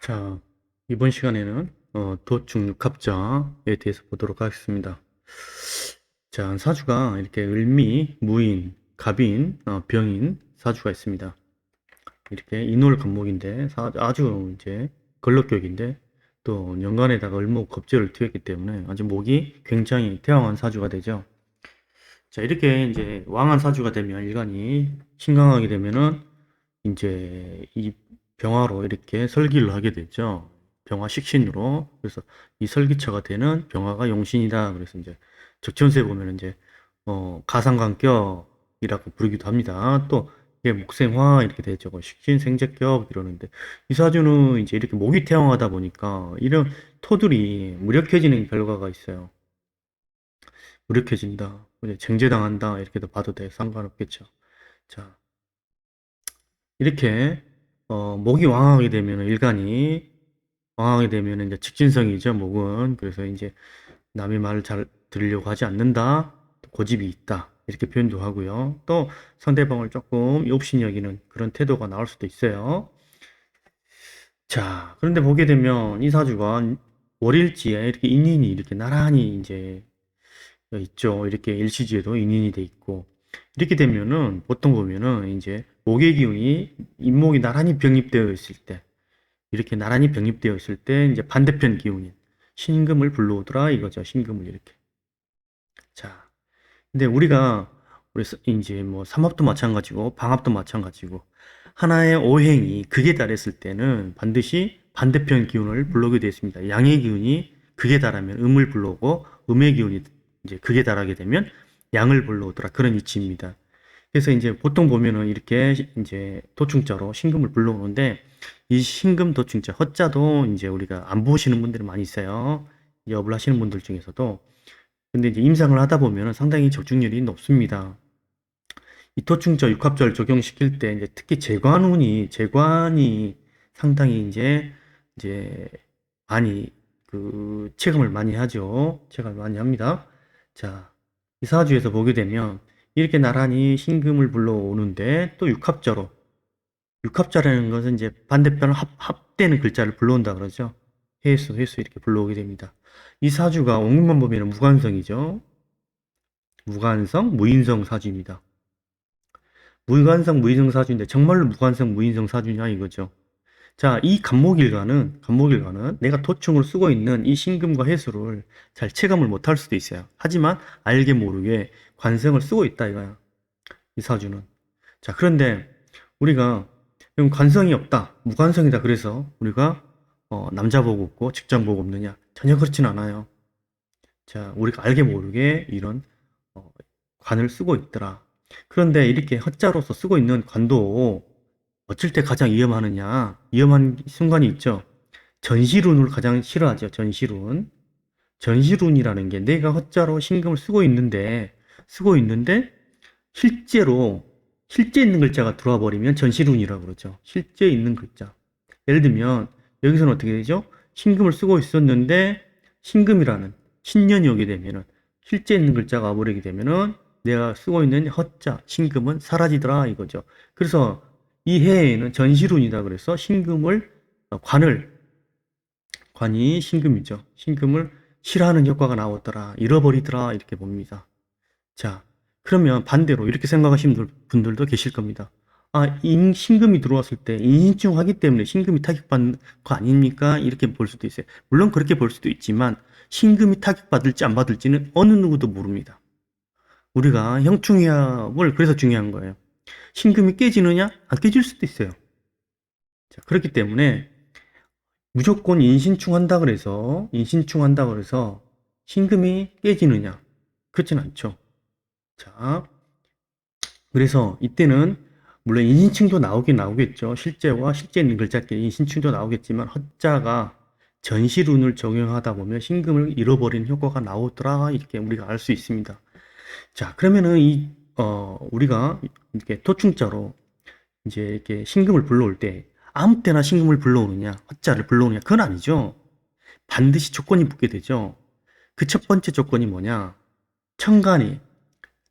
자, 이번 시간에는 도충육합자에 대해서 보도록 하겠습니다. 자, 사주가 이렇게 을미, 무인, 갑인, 병인 사주가 있습니다. 이렇게 인월간목인데 아주 이제 걸럭격인데 또 연간에다가 을목 겁재를 투했기 때문에 아주 목이 굉장히 태왕한 사주가 되죠. 자, 이렇게 이제 왕한 사주가 되면 일간이 신강하게 되면은 이제 이 병화로 이렇게 설기를 하게 되죠. 병화 식신으로. 그래서 이 설기처가 되는 병화가 용신이다. 그래서 이제 적천수에 보면 이제 가상관격이라고 부르기도 합니다. 또 이게 목생화 이렇게 되죠. 식신생재격 이러는데 이 사주는 이제 이렇게 목이 태양하다 보니까 이런 토들이 무력해지는 결과가 있어요. 무력해진다. 이제 쟁제당한다. 이렇게도 봐도 돼. 상관없겠죠. 자, 이렇게 목이 왕하게 되면 일간이 왕하게 되면 이제 직진성이죠. 목은. 그래서 이제 남의 말을 잘 들으려고 하지 않는다. 고집이 있다. 이렇게 표현도 하고요. 또 상대방을 조금 욕심 여기는 그런 태도가 나올 수도 있어요. 자, 그런데 보게 되면 이 사주가 월일지에 이렇게 인인이 이렇게 나란히 이제 있죠. 이렇게 일시지에도 인인이 돼 있고 이렇게 되면은 보통 보면은 이제 목의 기운이 인목이 나란히 병립되어 있을 때 이렇게 나란히 병립되어 있을 때 이제 반대편 기운인 신금을 불러오더라 이거죠. 신금을 이렇게. 자, 근데 우리 이제 뭐 삼합도 마찬가지고 방합도 마찬가지고 하나의 오행이 극에 달했을 때는 반드시 반대편 기운을 불러오게 되어 있습니다. 양의 기운이 극에 달하면 음을 불러오고 음의 기운이 이제 극에 달하게 되면 양을 불러오더라 그런 위치입니다. 그래서 이제 보통 보면은 이렇게 이제 도충자로 신금을 불러오는데 이 신금 도충자 허자도 이제 우리가 안 보시는 분들이 많이 있어요. 업을 하시는 분들 중에서도. 근데 이제 임상을 하다 보면은 상당히 적중률이 높습니다. 이 도충자 육합절 적용시킬 때 이제 특히 재관이 상당히 이제 많이 체감을 많이 하죠. 체감을 많이 합니다. 자, 이 사주에서 보게 되면 이렇게 나란히 신금을 불러오는데 또 육합자라는 것은 이제 반대편 합되는 글자를 불러온다 그러죠. 해수 이렇게 불러오게 됩니다. 이 사주가 원금만 보면 무관성이죠. 무관성, 무인성 사주입니다. 무관성, 무인성 사주인데 정말로 무관성, 무인성 사주냐 이거죠. 자, 이 간목일가는 내가 도충을 쓰고 있는 이 신금과 해수를 잘 체감을 못할 수도 있어요. 하지만 알게 모르게 관성을 쓰고 있다 이거야. 이 사주는. 자, 그런데 우리가 관성이 없다, 무관성이다. 그래서 우리가 남자 복 없고 직장 복 없느냐? 전혀 그렇진 않아요. 자, 우리가 알게 모르게 이런 어, 관을 쓰고 있더라. 그런데 이렇게 허자로서 쓰고 있는 관도 어쩔 때 가장 위험하느냐? 위험한 순간이 있죠. 전시룬을 가장 싫어하죠. 전시룬. 전시룬이라는 게 내가 허자로 신금을 쓰고 있는데 실제 있는 글자가 들어와 버리면 전시룬이라고 그러죠. 실제 있는 글자. 예를 들면 여기서는 어떻게 되죠? 신금을 쓰고 있었는데 신금이라는 신년이 오게 되면은 실제 있는 글자가 와버리게 되면은 내가 쓰고 있는 허자, 신금은 사라지더라 이거죠. 그래서 이 해에는 전시룬이다 그래서 신금을 관이 신금이죠. 신금을 싫어하는 효과가 나오더라, 잃어버리더라 이렇게 봅니다. 자, 그러면 반대로 이렇게 생각하시는 분들도 계실 겁니다. 아, 신금이 들어왔을 때 인신충 하기 때문에 신금이 타격받는 거 아닙니까? 이렇게 볼 수도 있어요. 물론 그렇게 볼 수도 있지만 신금이 타격받을지 안 받을지는 어느 누구도 모릅니다. 우리가 형충이합을 그래서 중요한 거예요. 신금이 깨지느냐? 안 깨질 수도 있어요. 자, 그렇기 때문에 무조건 인신충한다 그래서 신금이 깨지느냐? 그렇진 않죠. 자, 그래서 이때는 물론 인신충도 나오긴 나오겠죠. 실제와 실제 있는 글자끼리 인신충도 나오겠지만 허자가 전시룬을 적용하다 보면 신금을 잃어버리는 효과가 나오더라 이렇게 우리가 알 수 있습니다. 자, 그러면은 우리가 이렇게 토충자로 이제 이렇게 신금을 불러올 때 아무 때나 신금을 불러오느냐, 허자를 불러오느냐, 그건 아니죠. 반드시 조건이 붙게 되죠. 그 첫 번째 조건이 뭐냐? 천간이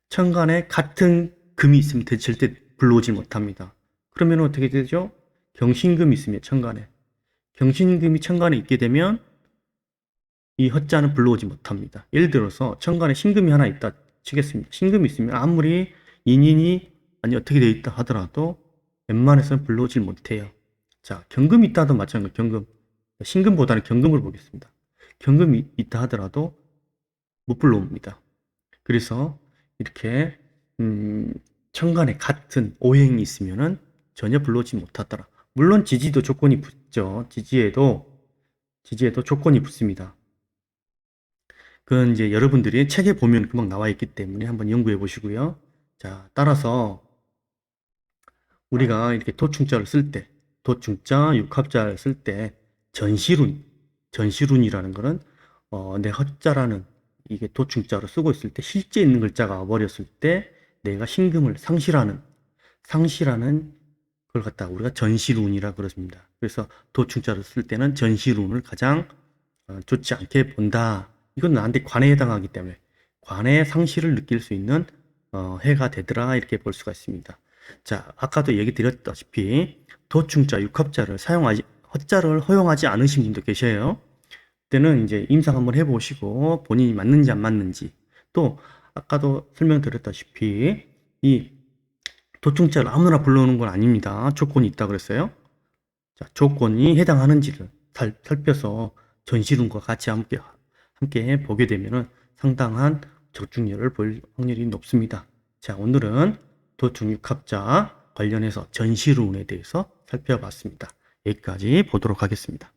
천간에 같은 금이 있으면 절대 불러오지 못합니다. 그러면 어떻게 되죠? 경신금이 있으면 천간에 경신금이 천간에 있게 되면 이 허자는 불러오지 못합니다. 예를 들어서 천간에 신금이 하나 있다 치겠습니다. 신금이 있으면 아무리 인인이 아니 어떻게 되어 있다 하더라도 웬만해서는 불러오질 못해요. 자, 경금이 있다도 마찬가지로 경금. 신금보다는 경금을 보겠습니다. 경금이 있다 하더라도 못 불러옵니다. 그래서 이렇게 천간에 같은 오행이 있으면은 전혀 불러오지 못하더라. 물론 지지도 조건이 붙죠. 지지에도 조건이 붙습니다. 그건 이제 여러분들이 책에 보면 금방 나와 있기 때문에 한번 연구해 보시고요. 자, 따라서 우리가 이렇게 도충자를 쓸 때, 도충자, 육합자를 쓸 때 전시룬이라는 거는 내 허자라는 이게 도충자로 쓰고 있을 때 실제 있는 글자가 와버렸을 때 내가 신금을 상실하는 걸 갖다가 우리가 전시룬이라 그러습니다. 그래서 도충자를 쓸 때는 전시룬을 가장 좋지 않게 본다. 이건 나한테 관해에 해당하기 때문에 관해 상실을 느낄 수 있는 해가 되더라 이렇게 볼 수가 있습니다. 자, 아까도 얘기 드렸다시피 도충자, 육합자를 허자를 허용하지 않으신 분도 계셔요. 그때는 이제 임상 한번 해보시고 본인이 맞는지 안 맞는지, 또 아까도 설명드렸다시피 이 도충자를 아무나 불러오는 건 아닙니다. 조건이 있다 그랬어요. 자, 조건이 해당하는지를 살펴서 전시론과 같이 함께 보게 되면은 상당한 적중률을 볼 확률이 높습니다. 자, 오늘은 도충육합자 관련해서 전시론에 대해서 살펴봤습니다. 여기까지 보도록 하겠습니다.